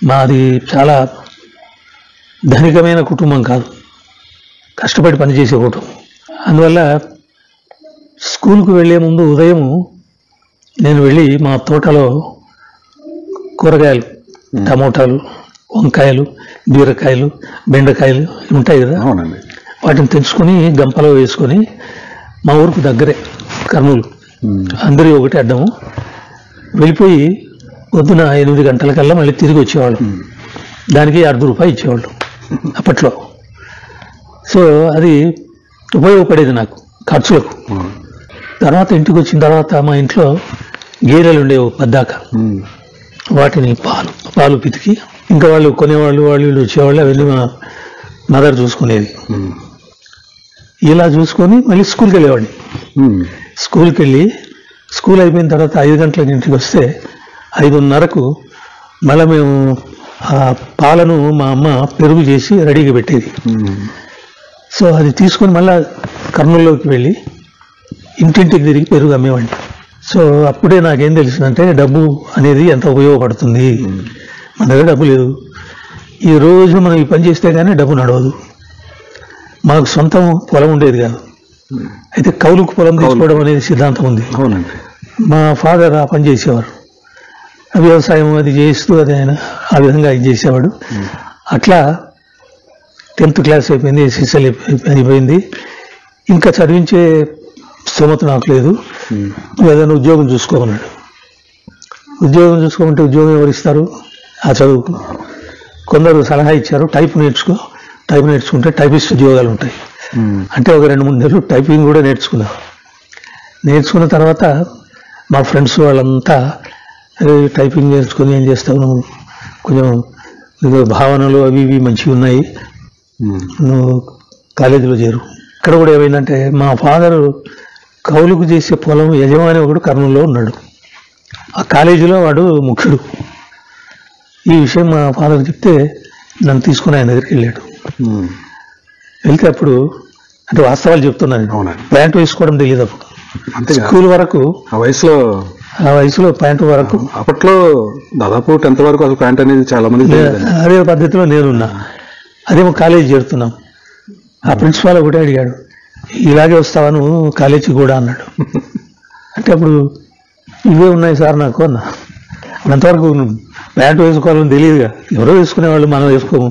మాది చాలా ధనికమైన కుటుంబం కాదు, కష్టపడి పనిచేసే కుటుంబం. అందువల్ల స్కూల్కు వెళ్ళే ముందు ఉదయం నేను వెళ్ళి మా తోటలో కూరగాయలు, టమోటాలు, వంకాయలు, బీరకాయలు, బెండకాయలు ఉంటాయి కదా, అవునండి, వాటిని తెచ్చుకొని గంపలో వేసుకొని మా ఊరికి దగ్గరే కర్నూలు, అందరి ఒకటి అడ్డము వెళ్ళిపోయి పొద్దున 8 గంటలకల్లా మళ్ళీ తిరిగి వచ్చేవాళ్ళు. దానికి ₹1/2 ఇచ్చేవాళ్ళు అప్పట్లో. సో అది ఉపయోగపడేది నాకు ఖర్చులకు. తర్వాత ఇంటికి వచ్చిన తర్వాత మా ఇంట్లో గేదెలు ఉండేవి పద్దాక, వాటిని పాలు పితికి ఇంకా వాళ్ళు కొనేవాళ్ళు, వాళ్ళు వచ్చేవాళ్ళు, అవన్నీ మా మదర్ చూసుకునేది. ఇలా చూసుకొని మళ్ళీ స్కూల్కి వెళ్ళేవాడిని. స్కూల్కి వెళ్ళి స్కూల్ అయిపోయిన తర్వాత 5 గంటలకు ఇంటికి వస్తే 5:30కు మళ్ళీ మేము ఆ పాలను మా అమ్మ పెరుగు చేసి రెడీగా పెట్టేది. సో అది తీసుకొని మళ్ళీ కర్నూలులోకి వెళ్ళి ఇంటింటికి తిరిగి పెరుగు అమ్మేవాడిని. సో అప్పుడే నాకేం తెలిసిందంటే డబ్బు అనేది ఎంత ఉపయోగపడుతుంది. మన దగ్గర డబ్బు లేదు, ఈ రోజు మనం ఈ పని చేస్తే కానీ డబ్బు నడవదు. మాకు సొంతం పొలం ఉండేది కాదు, అయితే కౌలుకు పొలం తీసుకోవడం అనేది సిద్ధాంతం ఉంది. అవునండి, మా ఫాదర్ ఆ పని చేసేవారు, వ్యవసాయం అది చేస్తూ అది ఆయన ఆ విధంగా ఇది చేసేవాడు. అట్లా 10th క్లాస్ అయిపోయింది, SSL అయిపోయింది. ఇంకా చదివించే స్తోమత నాకు లేదు, ఏదైనా ఉద్యోగం చూసుకోమన్నాడు. ఉద్యోగం చూసుకోమంటే ఉద్యోగం ఎవరు ఇస్తారు ఆ చదువుకు? కొందరు సలహా ఇచ్చారు, టైప్ నేర్చుకుంటే టైపిస్ట్ ఉద్యోగాలు ఉంటాయి అంటే ఒక 2-3 నెలలు టైపింగ్ కూడా నేర్చుకున్న తర్వాత మా ఫ్రెండ్స్ వాళ్ళంతా టైపింగ్ నేర్చుకుని ఏం చేస్తావు నువ్వు, కొంచెం భావనలు అవి ఇవి మంచిగా ఉన్నాయి, నువ్వు కాలేజీలో చేరు. ఇక్కడ కూడా ఏమైందంటే మా ఫాదరు కౌలుకు చేసే పొలం యజమాని ఒకడు కర్నూలులో ఉన్నాడు, ఆ కాలేజీలో వాడు ముఖ్యుడు. ఈ విషయం మా ఫాదర్ చెప్తే నన్ను తీసుకుని ఆయన దగ్గరికి వెళ్ళాడు. వెళ్తే అప్పుడు అంటే వాస్తవాలు చెప్తున్నాను, ప్యాంటు వేసుకోవడం తెలియదు అప్పుడు. స్కూల్ వరకు ఆ వయసులో ప్యాంటు వరకు, అప్పట్లో దాదాపు 10th వరకు అసలు ప్యాంట్ అనేది చాలా మంది అదే పద్ధతిలో నేనున్నా. అదేమో కాలేజీ చేరుతున్నాం. ఆ ప్రిన్సిపాల్ ఒకటే అడిగాడు, ఇలాగే వస్తావా నువ్వు కాలేజీకి కూడా అన్నాడు. అంటే అప్పుడు ఇవే ఉన్నాయి సార్ నాకు అన్నా. అంతవరకు ప్యాంటు వేసుకోవాలని తెలియదుగా, ఎవరో వేసుకునేవాళ్ళు, మనం వేసుకోము.